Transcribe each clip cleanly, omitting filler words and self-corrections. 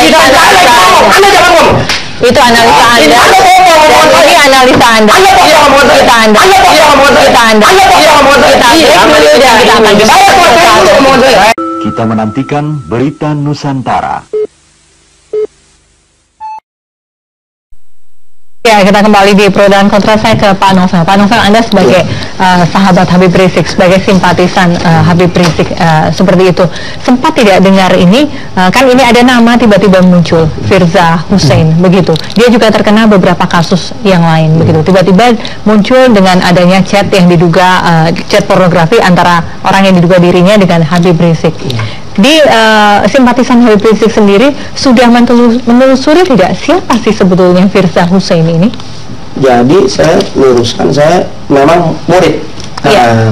Itu analisa Anda jangan ngomong. Itu analisa Anda. Ini analisa Anda. Kita menantikan berita Nusantara. Ya, kita kembali di Pro dan Kontra. Saya ke Pak Novel. Pak Novel, Anda sebagai sahabat Habib Rizik, sebagai simpatisan Habib Rizik, seperti itu, sempat tidak dengar ini? Kan ini ada nama tiba-tiba muncul, Firza Hussein, begitu. Dia juga terkena beberapa kasus yang lain, begitu. Tiba-tiba muncul dengan adanya chat yang diduga chat pornografi antara orang yang diduga dirinya dengan Habib Rizik. Di simpatisan Habib Rizik sendiri sudah menelusuri tidak siapa sih sebetulnya Firza Hussein ini? Jadi saya luruskan, saya memang murid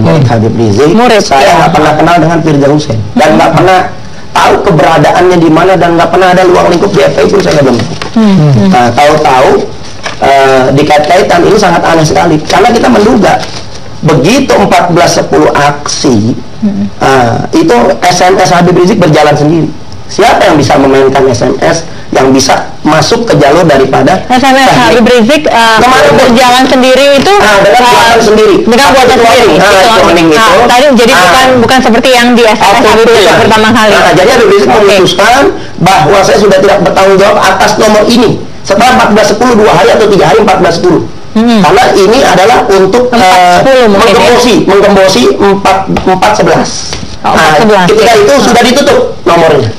murid Habib Rizik. Saya nggak pernah kenal dengan Firza Hussein dan nggak pernah tahu keberadaannya di mana dan nggak pernah ada luang lingkup di FPI pun saya belum tahu. Tahu-tahu dikait-kaitan ini sangat aneh sekali karena kita menduga begitu 14.10 aksi itu SMS Habib Rizik berjalan sendiri. Siapa yang bisa memainkan SMS yang bisa masuk ke jalur daripada SMS Habib Rizik kemarin berjalan sendiri itu dengan buatan sendiri. Dengan buatan sendiri. Tadi jadi bukan seperti yang di SMS Habib Rizik pertama kali. Jadi Habib Rizik memutuskan bahwa saya sudah tidak bertanggung jawab atas nomor ini setelah 14.10 2 hari atau 3 hari 14.10. Karena ini adalah untuk menggembosi 4.11. Ketika itu sudah ditutup nomornya.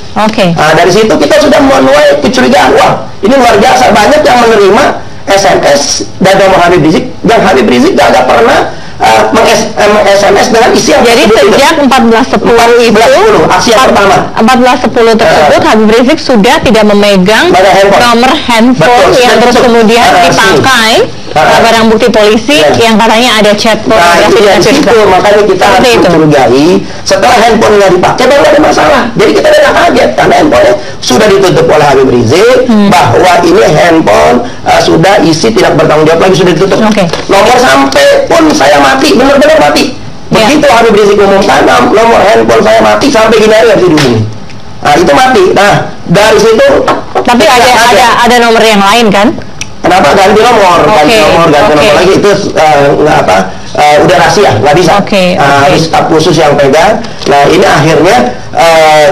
Dari situ kita sudah menuai kecurigaan. Wah, ini luar biasa, banyak yang menerima SMS dari nomor Habib Rizik dan Habib Rizik gak pernah meng-SMS dengan isi yang jadi sejak 14.10 itu aksi yang pertama 14.10 tersebut Habib Rizik sudah tidak memegang nomor handphone yang terus kemudian dipakai barang bukti polisi yang katanya ada chat pornografi dan itu makanya kita harus mencurigai setelah handphonenya dipakai baru ada masalah. Jadi kita tidak kaget karena handphonenya sudah ditutup oleh Habib Rizik bahwa ini handphone sudah isi tidak bertanggung jawab lagi, sudah ditutup. Nomor sampai pun saya mati, benar-benar mati. Begitu Habib Rizik umumkan nomor handphone saya mati sampai gini hari harus dihubungi. Itu mati. Nah dari situ tapi ada nomor yang lain kan? Kenapa ganti nomor? Ganti nomor lagi itu udah rahasia, nggak bisa. Harus staf khusus yang pegang. Nah ini akhirnya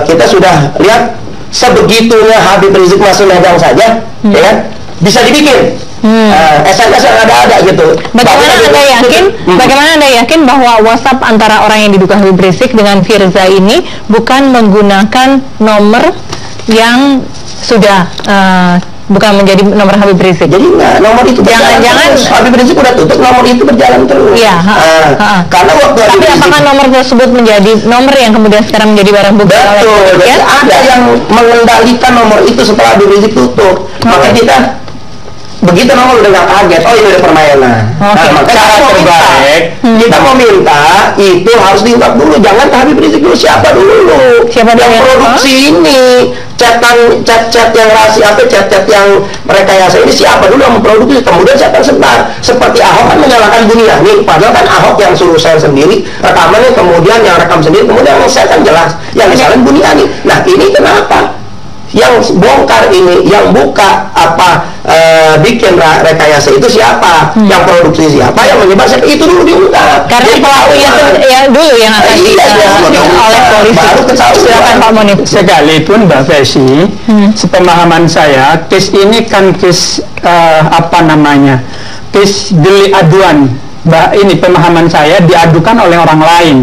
kita sudah lihat sebegitunya Habib Rizik masih megang saja, ya kan? Bisa dibikin. SMS yang ada gitu. Bagaimana Anda yakin bahwa WhatsApp antara orang yang diduga Habib Rizik dengan Firza ini bukan menggunakan nomor yang sudah bukan menjadi nomor Habib Rizik? Jadi enggak, nomor itu jangan-jangan Habib Rizik udah tutup, nomor itu berjalan terus. Iya. Karena waktu tapi apakah nomor tersebut menjadi nomor yang kemudian sekarang menjadi barang bukti? Betul. Ada yang mengendalikan nomor itu setelah Habib Rizik tutup. Maka kita begitu nomor udah nggak kaget, oh ini udah permainan. Maka cara terbaik kita mau minta itu harus diungkap dulu, jangan Habib Rizik dulu, siapa yang produksi ini chat-chat yang rahasia, chat-chat yang rekayasa ini, siapa dulu yang memproduksi, kemudian siapa yang sebar. Seperti Ahok kan menyalahkan Buniani, padahal kan Ahok yang suruh share sendiri rekamannya, kemudian yang rekam sendiri, kemudian yang share kan jelas yang disalahin Buniani. Nah ini kenapa yang bongkar ini, yang buka bikin rekayasa itu siapa, yang produksi siapa, yang menyebar siapa, itu dulu diungkap. Karena pelakunya ya dulu yang akan oleh polisi. Baru ketahuan. Silakan Pak Monif. Sekalipun Mbak Fesi, sepemahaman saya, case ini kan case case delik aduan. Ini pemahaman saya diadukan oleh orang lain.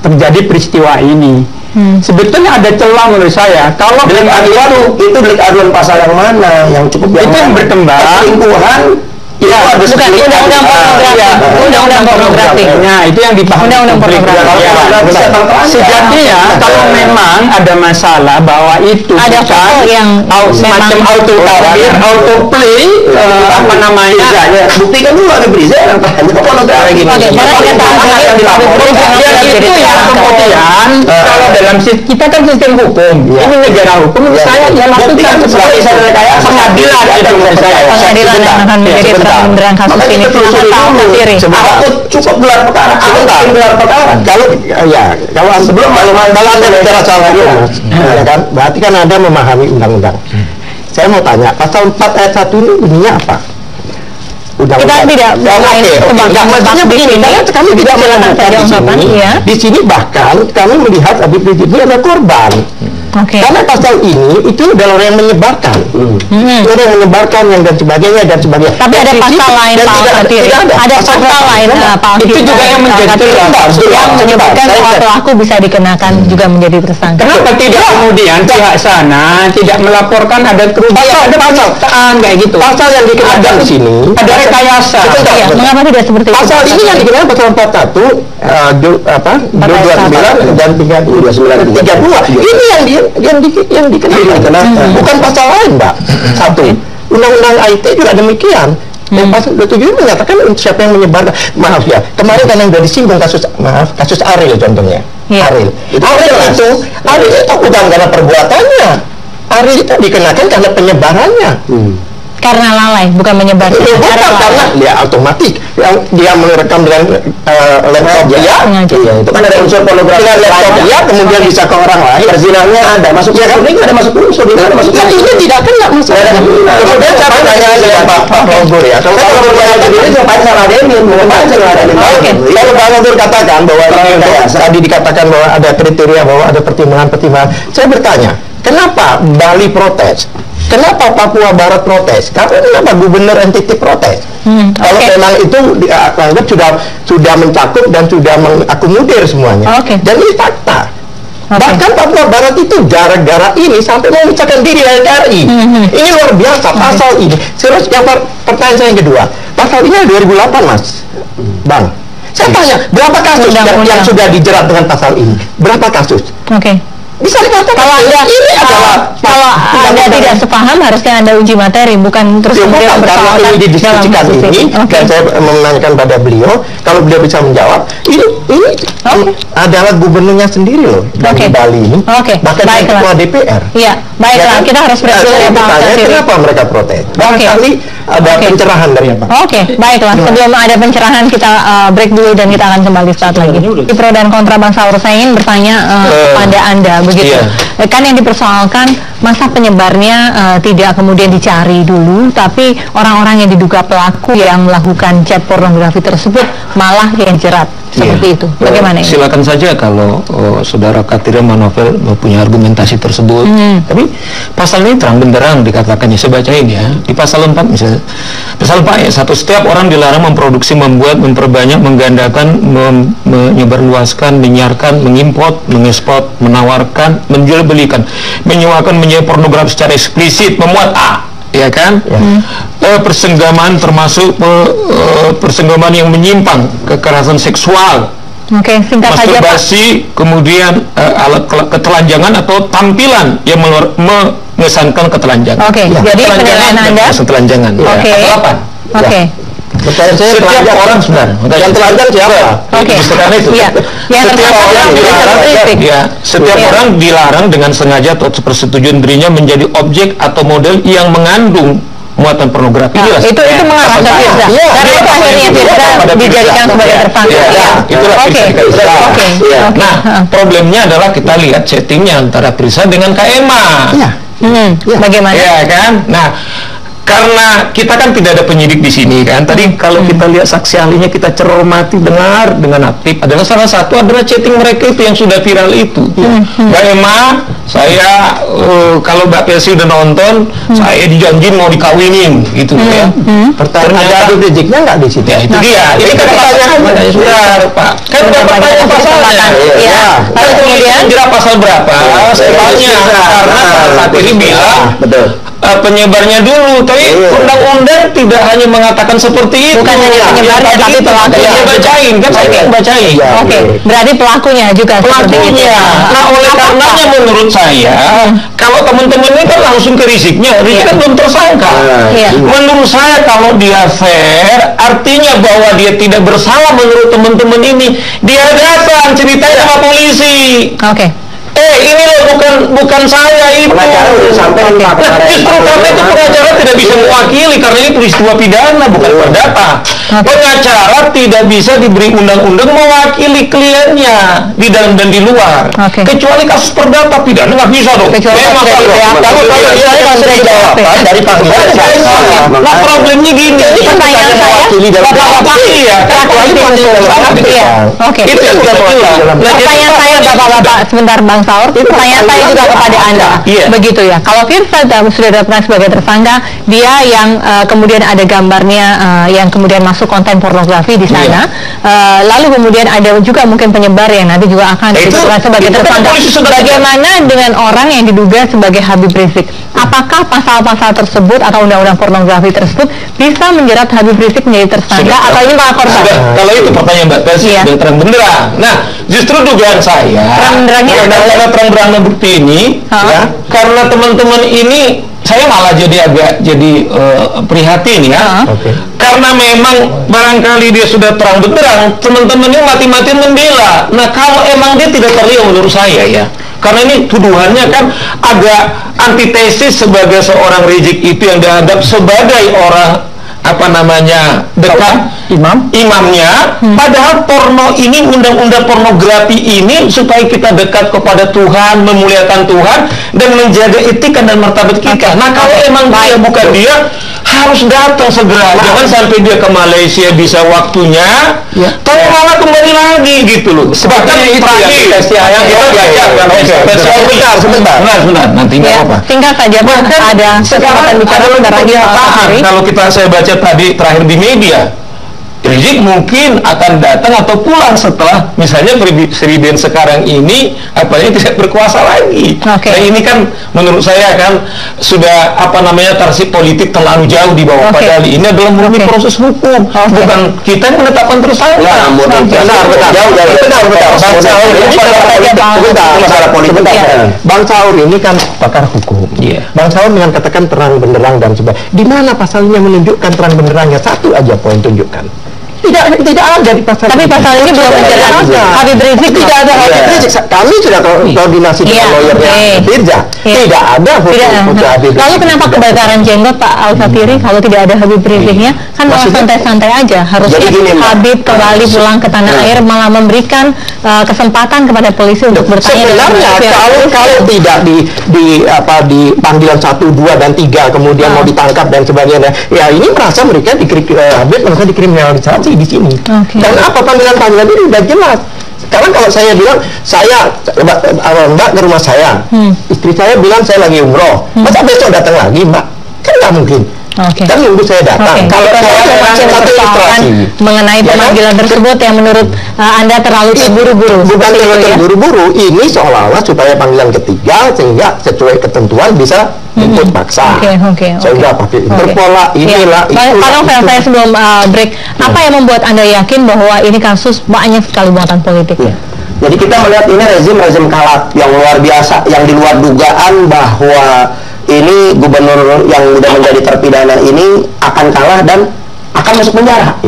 Terjadi peristiwa ini. Sebetulnya ada celah menurut saya. Kalau delik aduan itu delik aduan pasal yang mana yang cukup itu yang berkembang selingkuhan Ya, bukan undang-undang pornografi. Undang-undang pornografi. Nah, itu yang dipahami undang-undang pornografi. Sejatinya kalau memang ada masalah bahwa itu ada foto yang semacam auto tabir, auto play, apa namanya? Buktikan dulu ada berita yang pornografi gitu. Itu yang kemudian kalau dalam kita kan sistem hukum, ini negara hukum, saya ya lakukan sebagai pengadilan itu menurut saya. Pengadilan yang akan menjadi beneran kasus Makanya ini. kita telusuri Silakan, Pak dulu. Tiri. Aku cukup gelar perkara. Gelar perkara. Kalau Sebelum kalau Anda bicara soal itu, ya kan, berarti kan Anda memahami undang-undang. Saya mau tanya, pasal 4 ayat 1 ini bunyinya apa? Kita tidak main maksudnya begini, kami tidak menemukan di sini. ya. Di sini bahkan kami melihat Habib Rizik ini adalah korban. Oke. Karena pasal ini itu adalah orang yang menyebarkan, orang yang menyebarkan yang dan sebagainya dan sebagainya. Tapi ada pasal lain, Pak Al-Fatiri. Ada pasal lain, Pak Itu juga yang menjadi yang menyebutkan bahwa pelaku bisa dikenakan juga menjadi tersangka. Kenapa tidak kemudian pihak sana tidak melaporkan ada kerugian, ada pasal kayak gitu? Pasal yang dikenakan di sini Ada rekayasa. Iya, mengapa tidak seperti itu? pasal ini yang dikenakan pasal 41 229 dan 32. Ini yang dikenakan. Bukan pasal lain, Mbak. Satu. Undang-undang IT juga demikian. Yang pasal 27 menyatakan siapa yang menyebarkan. Maaf ya, kemarin kan yang sudah disinggung kasus Ariel contohnya. Iya. Ariel itu bukan karena perbuatannya. Ariel itu dikenakan karena penyebarannya. Karena lalai, bukan menyebarkan. Bukan karena dia otomatis yang dia merekam dengan laptop dia, Sengaja. Itu kan ada unsur pornografi. dengan laptop dia kemudian bisa ke orang lain. Perzinahnya ada, masuk unsur ini ada masuk unsur, ini ada masuk Kan unsur. ini tidak kena masalah. Kemudian saya bertanya dengan Pak Longgur ya. Kalau Ini siapa salah Demin, bukan salah Demin. kalau Pak Longgur katakan bahwa tadi dikatakan bahwa ada kriteria, bahwa ada pertimbangan-pertimbangan, saya bertanya, kenapa Bali protes? Kenapa Papua Barat protes? Karena kenapa gubernur NTT protes? Kalau memang itu dianggap sudah mencakup dan sudah mengakomodir semuanya. Dan ini fakta. Bahkan Papua Barat itu gara-gara ini sampai memisahkan diri dari NKRI. Ini luar biasa pasal ini. Terus yang pertanyaan saya yang kedua, pasal ini 2008 Mas, Bang. Saya tanya, berapa kasus yang sudah dijerat dengan pasal ini? Berapa kasus? Bisa dikatakan kalau Anda tidak sepaham, harusnya Anda uji materi, bukan terus kemudian karena ini didiskusikan ini, dan saya menanyakan pada beliau, kalau beliau bisa menjawab, ini adalah gubernurnya sendiri loh, dari Bali ini, bahkan ketua DPR. Iya, baiklah, kita harus break dulu ya Pak Al-Fatiri. Kenapa mereka protes? Barangkali ada pencerahan dari Pak. Baiklah, sebelum ada pencerahan kita break dulu dan kita akan kembali saat lagi. Di pro dan kontra Bang Saur, saya ingin bertanya kepada Anda, begitu. Kan yang dipersoalkan masa penyebarnya tidak kemudian dicari dulu, tapi orang-orang yang diduga pelaku yang melakukan chat pornografi tersebut malah yang jerat seperti itu. Bagaimana ini? Silakan saja kalau saudara Katira Manovel mempunyai argumentasi tersebut. Tapi pasal ini terang benderang dikatakannya. Saya bacain ya. Di pasal 4 misalnya. Pasal 4 ayat 1, setiap orang dilarang memproduksi, membuat, memperbanyak, menggandakan, menyebarluaskan, menyiarkan, mengimport, mengekspor, menawarkan, menjual-belikan, menyewakan, menyewa pornografi secara eksplisit, memuat ya kan? Persenggaman termasuk persenggaman yang menyimpang, kekerasan seksual, singkat saja Pak. masturbasi, kemudian alat ketelanjangan atau tampilan yang mengesankan ketelanjangan. Jadi penilaian Anda ketelanjangan. Pertanyaan saya, setiap orang yang telanjang siapa? Karena itu setiap orang dilarang dengan sengaja atau persetujuan dirinya menjadi objek atau model yang mengandung muatan pornografi. Itu mengarah ke Firza. Karena itu akhirnya Firza dijadikan sebagai tersangka. Itulah Firza. Nah, problemnya adalah kita lihat settingnya antara Firza dengan KMA. Bagaimana? Ya kan? Nah, karena kita kan tidak ada penyidik di sini kan. Tadi kalau kita lihat saksi ahlinya, kita cermati, dengar dengan aktif, adalah salah satu adalah chatting mereka itu yang sudah viral itu. Mbak Emma, saya kalau Mbak Pelsi udah nonton, saya dijanjin mau dikawinin gitu ya. Pertanyaan ada Habib Riziknya nggak di situ? Ya itu dia. Ini kan pertanyaan sudah Pak. Kan udah pertanyaan pasalnya. Lalu kemudian jerat pasal berapa? Setelahnya karena saat ini bilang penyebarnya dulu, tapi undang-undang tidak hanya mengatakan seperti itu. Bukan hanya penyebarnya, tapi pelakunya. Bacain, kan saya ingin bacain. Berarti pelakunya juga. Pelakunya. Nah, oleh karenanya menurut saya, kalau teman-teman ini kan langsung ke Riziknya, Rizik kan belum tersangka. Menurut saya kalau dia fair, artinya bahwa dia tidak bersalah menurut teman-teman ini, dia datang ceritanya sama polisi. ini loh bukan saya itu. Pengacara udah sampai Nah, justru karena itu pengacara tidak bisa mewakili karena ini peristiwa pidana bukan perdata. Pengacara tidak bisa diberi undang-undang mewakili kliennya di dalam dan di luar. Kecuali kasus perdata pidana nggak bisa dong. Memang kalau saya masih didapat dari panggilan saya. Nah problemnya gini. Pertanyaan saya bapak-bapak sebentar Bang Saur, pertanyaan saya juga kepada Anda. Begitu ya. Kalau Firza sudah datang sebagai tersangka, dia yang kemudian ada gambarnya yang kemudian masuk konten pornografi di sana. Lalu kemudian ada juga mungkin penyebar yang nanti juga akan ditetapkan sebagai tersangka. Bagaimana dengan orang yang diduga sebagai Habib Rizik? Apakah pasal-pasal tersebut atau undang-undang pornografi tersebut bisa menjerat Habib Rizik menjadi tersangka atau ini malah korban? Kalau itu pertanyaan Mbak Persi sudah terang benderang. Nah, justru dugaan saya karena terang-benderang bukti ini, karena teman-teman ini saya malah jadi prihatin ya. Karena memang barangkali dia sudah terang benderang, teman-teman ini mati-matian membela. Nah, kalau emang dia tidak terlihat menurut saya ya. Karena ini tuduhannya kan agak antitesis sebagai seorang Rizik itu yang dianggap sebagai orang dekat imamnya, padahal porno ini, undang-undang pornografi ini supaya kita dekat kepada Tuhan, memuliakan Tuhan dan menjaga etika dan martabat kita. Nah, kalau emang dia bukan dia, harus datang segera. Jangan sampai dia ke Malaysia bisa waktunya, tapi malah kembali lagi gitu loh. Bahkan terakhir yang kita belajar sebentar. Nanti nggak apa-apa. Singkat saja, ada kesempatan bicara sebentar lagi. Kalau saya baca tadi terakhir di media, Rizik mungkin akan datang atau pulang setelah misalnya presiden sekarang ini tidak berkuasa lagi. Nah ini kan menurut saya kan sudah tarsip politik terlalu jauh di bawah. Padahal ini adalah murni proses hukum, bukan kita yang menetapkan tersangka. Bang Saur ini kan pakar hukum. Bang Saur dengan katakan terang benderang dan sebagainya. Di mana pasalnya menunjukkan terang benderangnya? Satu aja poin tunjukkan. Tidak ada di pasal. Tapi pasal ini belum menjerat Habib Rizik. Tidak ada Habib Rizik. Kami sudah koordinasi dengan lawyernya Firza. Tidak ada hukum Habib Rizik. Lalu kenapa kebakaran jenggot Pak Al-Fatiri kalau tidak ada Habib Riziknya? Kan malah santai-santai aja. Harusnya Habib kembali pulang ke tanah air, malah memberikan kesempatan kepada polisi untuk bertanya. Sebenarnya kalau tidak di panggilan 1, 2, dan 3 kemudian mau ditangkap dan sebagainya, ya ini merasa mereka Habib merasa dikriminalisasi di sini. Dan apa panggilan-panggilan ini sudah jelas. Sekarang kalau saya bilang, Mbak ke rumah saya, istri saya bilang saya lagi umroh, masa besok datang lagi Mbak? Kan nggak mungkin. Kan nunggu saya datang. Kalau saya mengenai pemanggilan tersebut yang menurut Anda terlalu terburu-buru. Bukan terlalu terburu-buru, ini seolah-olah supaya panggilan ketiga sehingga sesuai ketentuan bisa jemput paksa. Sehingga pakai Interpol inilah. Pak Novel, saya sebelum break, apa yang membuat Anda yakin bahwa ini kasus banyak sekali muatan politik? Jadi kita melihat ini rezim kalap yang luar biasa, yang di luar dugaan bahwa ini gubernur yang sudah menjadi terpidana ini akan kalah dan akan masuk penjara.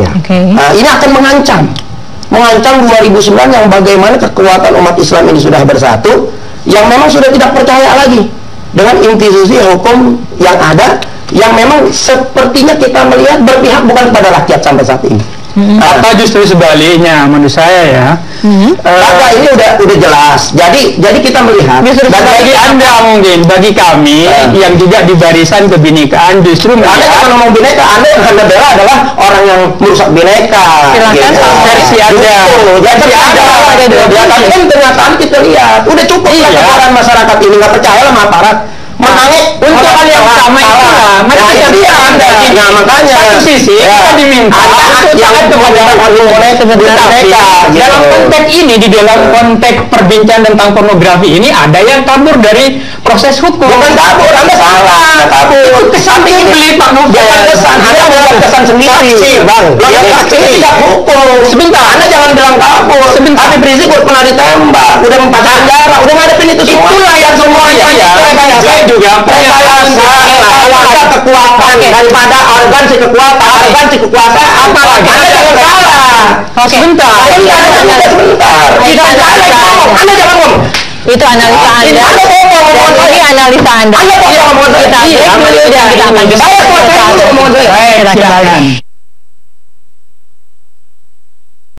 Nah, ini akan mengancam 2009 yang bagaimana kekuatan umat Islam ini sudah bersatu, yang memang sudah tidak percaya lagi dengan institusi hukum yang ada, yang memang sepertinya kita melihat berpihak bukan kepada rakyat sampai saat ini. Apa justru sebaliknya menurut saya ya. Ini udah jelas. Jadi kita melihat bagi Anda mungkin, bagi kami yang juga di barisan kebinekaan justru Anda kalau ngomong bineka, Anda yang Anda bela adalah orang yang merusak bineka. Silakan versi Anda. Jadi tapi kan kenyataan kita lihat udah cukup lah masyarakat ini nggak percaya sama aparat. Menangis untuk hal yang sama itulah makanya satu sisi kita diminta untuk taat kepada mereka. Dalam konteks ini, di dalam konteks perbincangan tentang pornografi ini, ada yang kabur dari proses hukum. Bukan kabur, Anda salah. Kabur kesan ini Pak Novel. Anda membuat kesan sendiri, Bang. Saksi tidak hukum. Sebentar, Anda jangan bilang kabur. Sebentar, Habib Rizik pernah ditembak, udah 4 penjara, udah ngadepin itu semua. Itulah yang semuanya saya juga ada kekuatan daripada arogansi kekuasaan apalagi Anda jangan kalah. Sebentar. Anda jangan ngomong. Itu analisa Anda. Dan ini analisa Anda. Anda kok ngomong saya? Kita break dulu dan kita akan Saya kuasa itu ngomong saya. kita kembali.